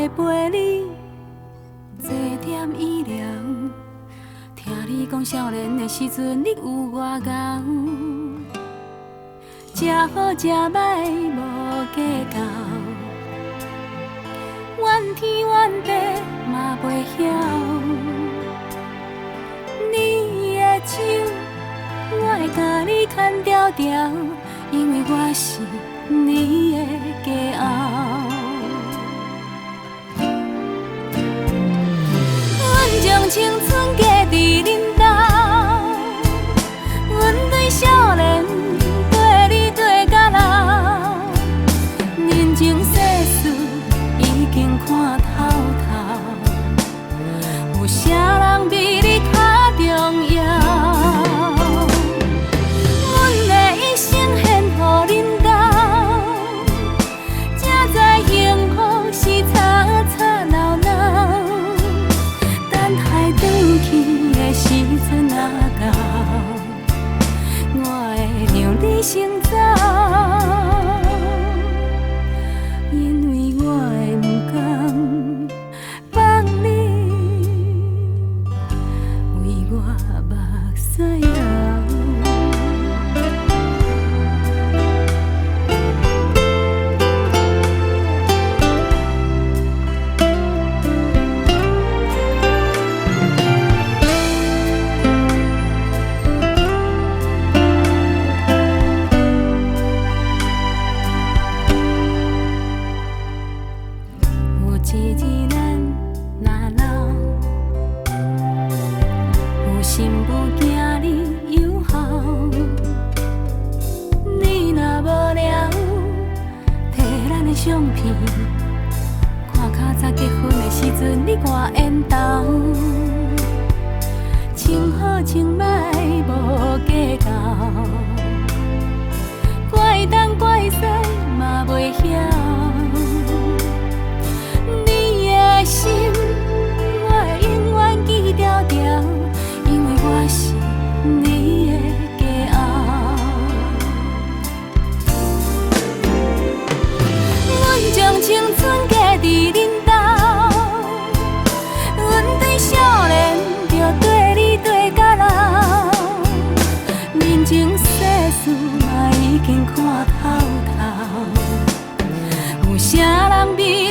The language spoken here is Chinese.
会陪你坐点医疗。听你讲少年的时阵，你有偌戆，食好食歹无计较，怨天怨地嘛袂晓。你的手，我会甲你牵条条，因为我是你的骄傲。阮将青春加伫恁兜，阮对少年对你对到老，人情世事已经看透透，有啥人比你较重要？阮的一生献予恁兜，才知幸福是吵吵闹闹。等待转去的时阵若到，我会让你先走，因为我会不甘放你为我目屎流。一日咱若老，有心不惊你有效。你若无聊，摕咱的相片，看较早结婚的时阵你换缘投，穿好穿歹无计较，怪东怪西嘛袂晓。心，我会永远记条条，因为我是你的骄傲。阮将青春加伫恁兜，阮对少年就对你对到老，人情世事嘛已经看透透，有啥人比